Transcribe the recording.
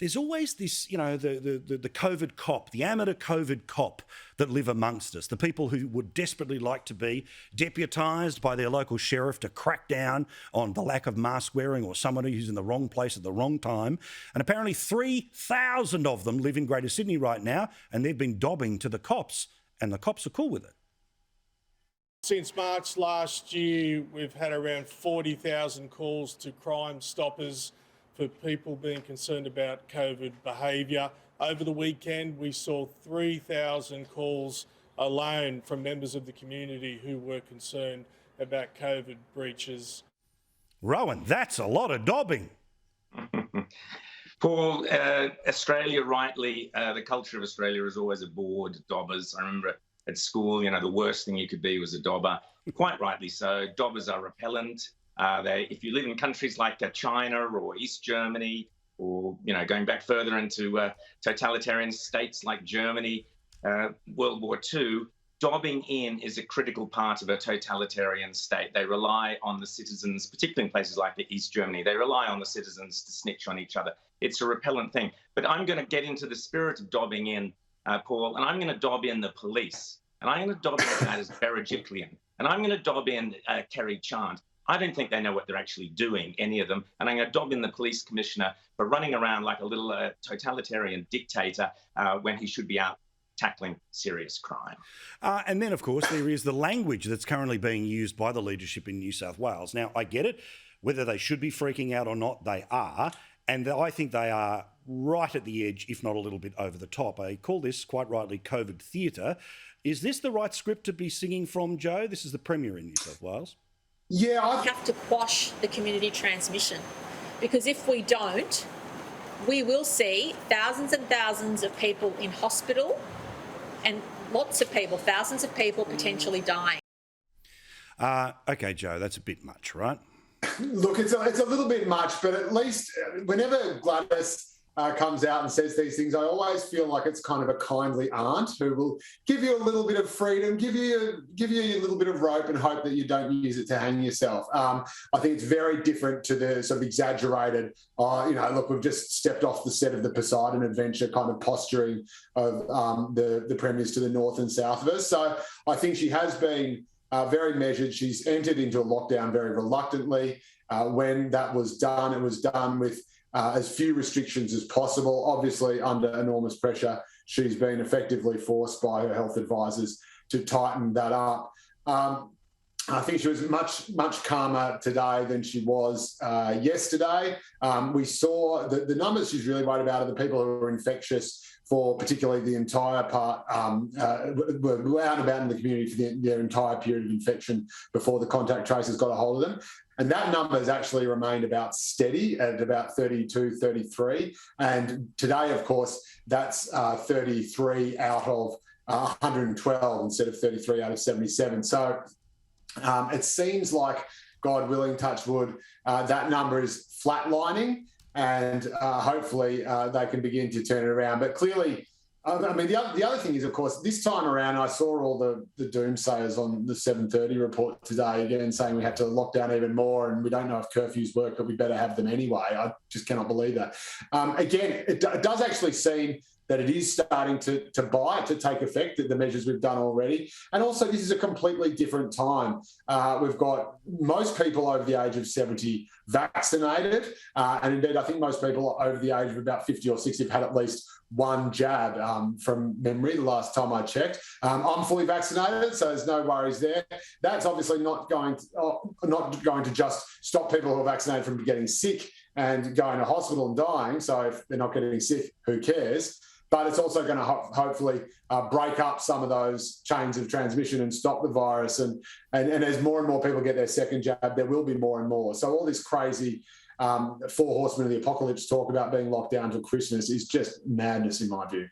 there's always this, the COVID cop, the amateur COVID cop that live amongst us, the people who would desperately like to be deputised by their local sheriff to crack down on the lack of mask wearing or someone who's in the wrong place at the wrong time. And apparently 3,000 of them live in Greater Sydney right now, and they've been dobbing to the cops, and the cops are cool with it. Since March last year, we've had around 40,000 calls to Crime Stoppers for people being concerned about COVID behaviour. Over the weekend, we saw 3,000 calls alone from members of the community who were concerned about COVID breaches. Rowan, that's a lot of dobbing. Paul, Australia, rightly, the culture of Australia is always abhorred dobbers. I remember at school, the worst thing you could be was a dobber. Quite rightly so. Dobbers are repellent. If you live in countries like China or East Germany, or going back further into totalitarian states like Germany, World War II, dobbing in is a critical part of a totalitarian state. They rely on the citizens, particularly in places like East Germany, they rely on the citizens to snitch on each other. It's a repellent thing. But I'm going to get into the spirit of dobbing in, Paul, and I'm going to dob in the police. And I'm going to dob in Gladys Berejiklian. And I'm going to dob in Kerry Chant. I don't think they know what they're actually doing, any of them. And I'm going to dob in the police commissioner for running around like a little totalitarian dictator when he should be out tackling serious crime. And then, of course, there is the language that's currently being used by the leadership in New South Wales. Now, I get it. Whether they should be freaking out or not, they are. And I think they are right at the edge, if not a little bit over the top. I call this, quite rightly, COVID theatre. Is this the right script to be singing from, Joe? This is the Premier in New South Wales. Yeah, We have to quash the community transmission, because if we don't, we will see thousands and thousands of people in hospital and lots of people, thousands of people potentially dying. Okay, Joe, that's a bit much, right? Look, it's a little bit much, but at least whenever Gladys comes out and says these things, I always feel like it's kind of a kindly aunt who will give you a little bit of freedom, give you a little bit of rope and hope that you don't use it to hang yourself. I think it's very different to the sort of exaggerated, look, we've just stepped off the set of the Poseidon Adventure kind of posturing of the premiers to the north and south of us. So I think she has been very measured. She's entered into a lockdown very reluctantly. When that was done, it was done with as few restrictions as possible. Obviously, under enormous pressure, she's been effectively forced by her health advisors to tighten that up. I think she was much calmer today than she was yesterday. We saw the numbers she's really worried about are the people who are infectious for particularly the entire part, were out and about in the community for their entire period of infection before the contact tracers got a hold of them. And that number has actually remained about steady at about 32, 33. And today, of course, that's 33 out of 112 instead of 33 out of 77. So it seems like, God willing, touch wood, that number is flatlining, and hopefully they can begin to turn it around. But clearly, the other thing is, of course, this time around, I saw all the doomsayers on the 7:30 report today again saying we have to lock down even more and we don't know if curfews work, but we better have them anyway. I just cannot believe that. Again, it does actually seem that it is starting to take effect, the measures we've done already. And also, this is a completely different time. We've got most people over the age of 70 vaccinated. And indeed, I think most people over the age of about 50 or 60 have had at least one jab from memory, the last time I checked. I'm fully vaccinated, so there's no worries there. That's obviously not going to just stop people who are vaccinated from getting sick and going to hospital and dying. So if they're not getting sick, who cares? But it's also going to hopefully break up some of those chains of transmission and stop the virus. And as more and more people get their second jab, there will be more and more. So all this crazy four horsemen of the apocalypse talk about being locked down till Christmas is just madness in my view.